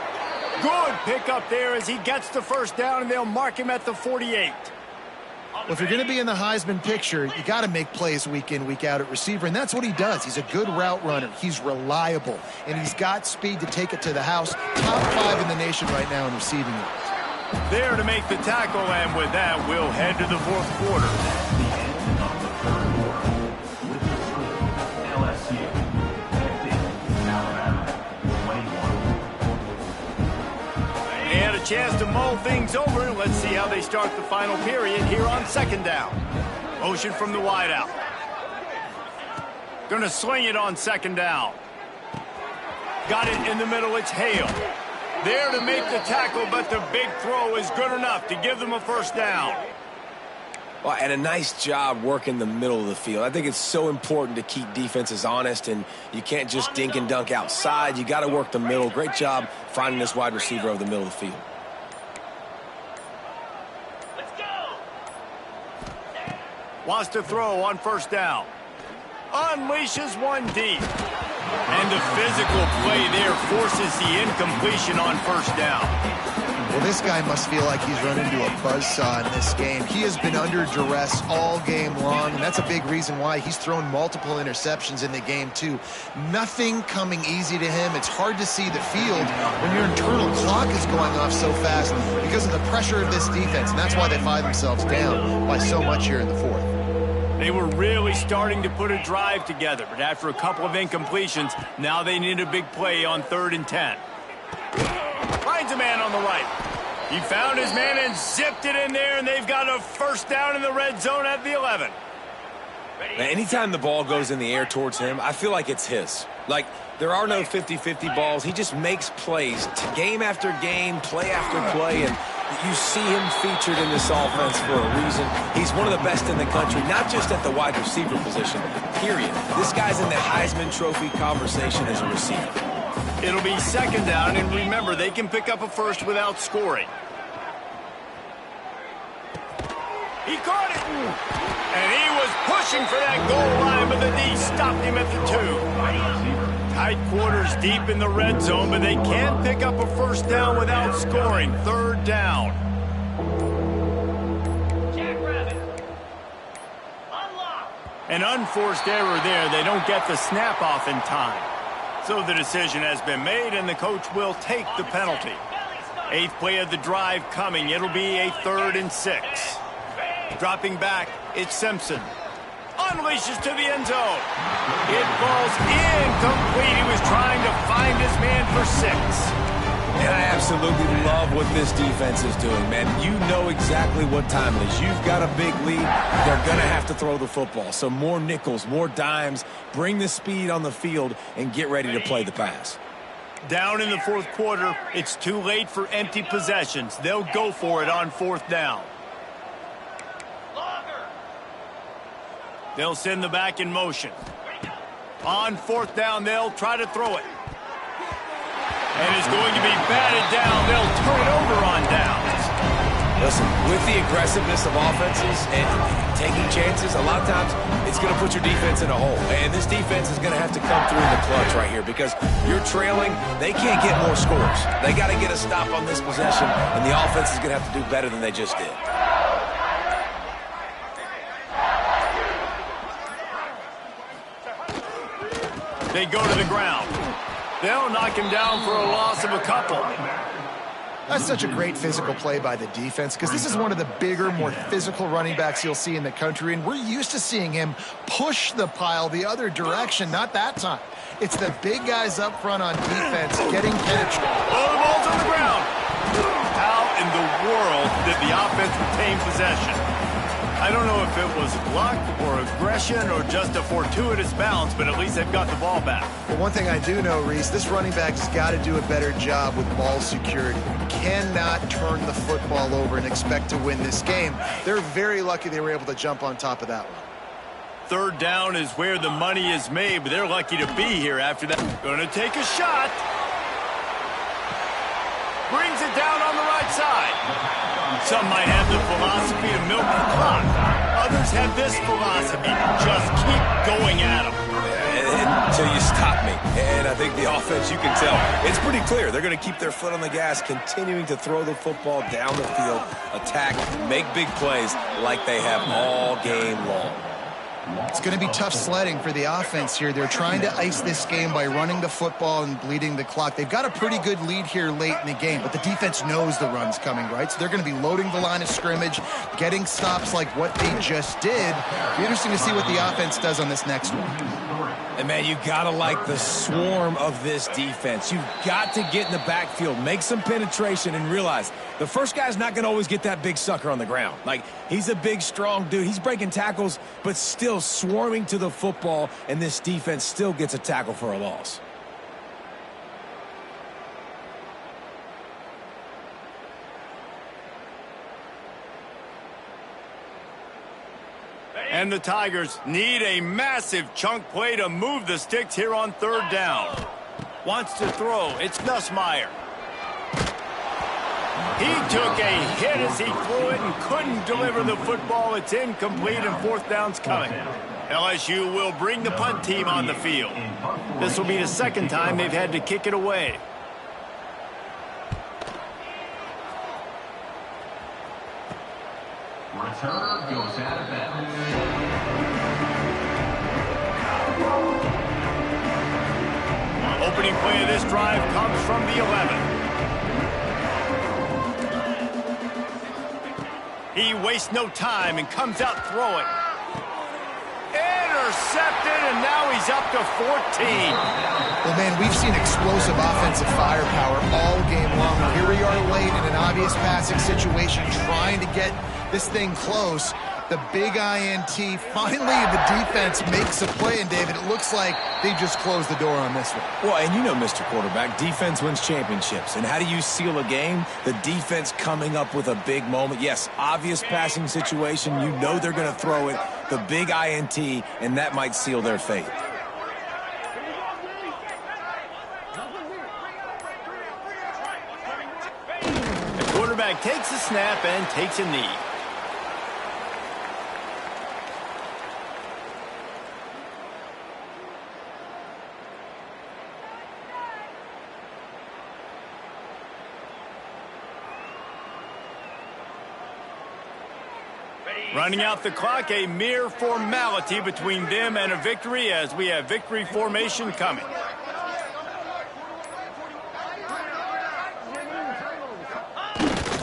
Speaker 1: Good pickup there as he gets the first down, and they'll mark him at the 48.
Speaker 2: Well, if you're going to be in the Heisman picture, you got to make plays week in, week out at receiver, and that's what he does. He's a good route runner. He's reliable, and he's got speed to take it to the house. Top 5 in the nation right now in receiving yards.
Speaker 1: There to make the tackle, and with that, we'll head to the fourth quarter. And a chance to mull things over. Let's see how they start the final period here on second down. Motion from the wideout. Gonna swing it on second down. Got it in the middle, it's Hale. There to make the tackle, but the big throw is good enough to give them a first down.
Speaker 3: Well, and a nice job working the middle of the field. I think it's so important to keep defenses honest, and you can't just dink and dunk outside. You got to work the middle. Great job finding this wide receiver over the middle of the field.
Speaker 4: Let's go.
Speaker 1: Wants to throw on first down. Unleashes one deep. And the physical play there forces the incompletion on first down.
Speaker 2: Well, this guy must feel like he's run into a buzzsaw in this game. He has been under duress all game long, and that's a big reason why he's thrown multiple interceptions in the game, too. Nothing coming easy to him. It's hard to see the field when your internal clock is going off so fast because of the pressure of this defense, and that's why they find themselves down by so much here in the fourth.
Speaker 1: They were really starting to put a drive together, but after a couple of incompletions, now they need a big play on 3rd and 10. Finds a man on the right. He found his man and zipped it in there, and they've got a first down in the red zone at the 11.
Speaker 3: Now, anytime the ball goes in the air towards him, I feel like it's his. Like, there are no 50-50 balls. He just makes plays game after game, play after play, and you see him featured in this offense for a reason. He's one of the best in the country, not just at the wide receiver position, period. This guy's in the Heisman Trophy conversation as a receiver.
Speaker 1: It'll be second down, and remember, they can pick up a first without scoring. He caught it, and he was pushing for that goal line, but the D stopped him at the 2. Tight quarters deep in the red zone, but they can't pick up a first down without scoring. 3rd down.
Speaker 4: Jackrabbit. Unlock.
Speaker 1: An unforced error there. They don't get the snap off in time. So the decision has been made, and the coach will take the penalty. 8th play of the drive coming. It'll be a 3rd and 6. Dropping back, it's Simpson. Unleashes to the end zone. It falls incomplete. He was trying to find his man for 6.
Speaker 3: And I absolutely love what this defense is doing, man. You know exactly what time it is. You've got a big lead. They're going to have to throw the football. So more nickels, more dimes. Bring the speed on the field and get ready to play the pass.
Speaker 1: Down in the 4th quarter, it's too late for empty possessions. They'll go for it on 4th down. They'll send the back in motion. On 4th down, they'll try to throw it. And it's going to be batted down. They'll turn it over on downs.
Speaker 3: Listen, with the aggressiveness of offenses and taking chances, a lot of times it's going to put your defense in a hole. And this defense is going to have to come through in the clutch right here because you're trailing. They can't get more scores. They got to get a stop on this possession, and the offense is going to have to do better than they just did.
Speaker 1: They go to the ground. They'll knock him down for a loss of a couple.
Speaker 2: That's such a great physical play by the defense because this is one of the bigger, more physical running backs you'll see in the country, and we're used to seeing him push the pile the other direction. Not that time. It's the big guys up front on defense getting penetrated.
Speaker 1: Oh, the ball's on the ground. How in the world did the offense retain possession? I don't know if it was luck or aggression or just a fortuitous bounce, but at least they've got the ball back.
Speaker 2: But one thing I do know, Reese, this running back's got to do a better job with ball security. Cannot turn the football over and expect to win this game. They're very lucky they were able to jump on top of that one.
Speaker 1: Third down is where the money is made, but they're lucky to be here after that. Going to take a shot. Brings it down on the right side. Some might have the philosophy to milk the clock. Others have this philosophy. Just keep going at them.
Speaker 3: Until you stop me. And I think the offense, you can tell, it's pretty clear. They're going to keep their foot on the gas, continuing to throw the football down the field, attack, make big plays like they have all game long.
Speaker 2: It's going to be tough sledding for the offense here. They're trying to ice this game by running the football and bleeding the clock. They've got a pretty good lead here late in the game, but the defense knows the run's coming, right? So they're going to be loading the line of scrimmage, getting stops like what they just did. It'll be interesting to see what the offense does on this next one.
Speaker 3: And, man, you got to like the swarm of this defense. You've got to get in the backfield, make some penetration, and realize the first guy's not going to always get that big sucker on the ground. Like, he's a big, strong dude. He's breaking tackles, but still swarming to the football, and this defense still gets a tackle for a loss.
Speaker 1: And the Tigers need a massive chunk play to move the sticks here on third down. Wants to throw. It's Nussmeier. He took a hit as he threw it and couldn't deliver the football. It's incomplete and fourth down's coming. LSU will bring the punt team on the field. This will be the second time they've had to kick it away.
Speaker 5: Returner goes out of bounds.
Speaker 1: Opening play of this drive comes from the 11. He wastes no time and comes out throwing. Intercepted, and now he's up to 14.
Speaker 2: Well, man, we've seen explosive offensive firepower all game long. Here we are late in an obvious passing situation, trying to get this thing close. The big INT. Finally, the defense makes a play, and David, it looks like they just closed the door on this one.
Speaker 3: Well, and you know, Mr. Quarterback, defense wins championships. And how do you seal a game? The defense coming up with a big moment. Yes, obvious passing situation. You know they're going to throw it. The big INT, and that might seal their fate.
Speaker 1: The quarterback takes a snap and takes a knee. Running out the clock, a mere formality between them and a victory as we have victory formation coming.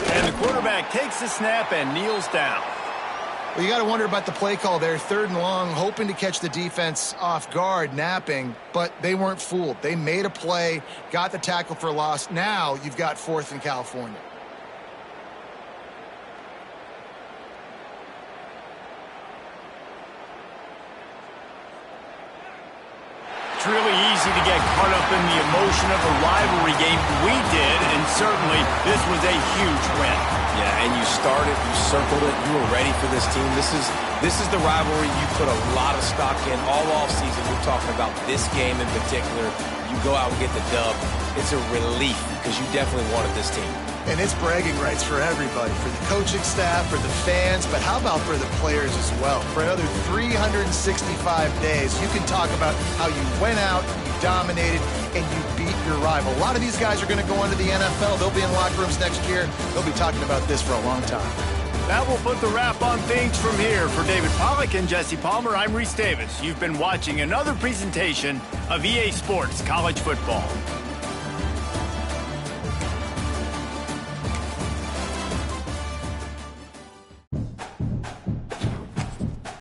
Speaker 1: And the quarterback takes the snap and kneels down.
Speaker 2: Well, you got to wonder about the play call there. Third and long, hoping to catch the defense off guard, napping, but they weren't fooled. They made a play, got the tackle for a loss. Now you've got fourth in California.
Speaker 1: It's really easy to get caught up in the emotion of a rivalry game. We did, and certainly this was a huge win.
Speaker 3: Yeah, and you started, you circled it, you were ready for this team. This is the rivalry you put a lot of stock in all offseason. We're talking about this game in particular. you go out and get the dub, it's a relief because you definitely wanted this team.
Speaker 2: And it's bragging rights for everybody, for the coaching staff, for the fans, but how about for the players as well? For another 365 days, you can talk about how you went out, you dominated, and you beat your rival. A lot of these guys are going to go into the NFL. They'll be in locker rooms next year. They'll be talking about this for a long time.
Speaker 1: That will put the wrap on things from here. For David Pollack and Jesse Palmer, I'm Reese Davis. You've been watching another presentation of EA Sports College Football.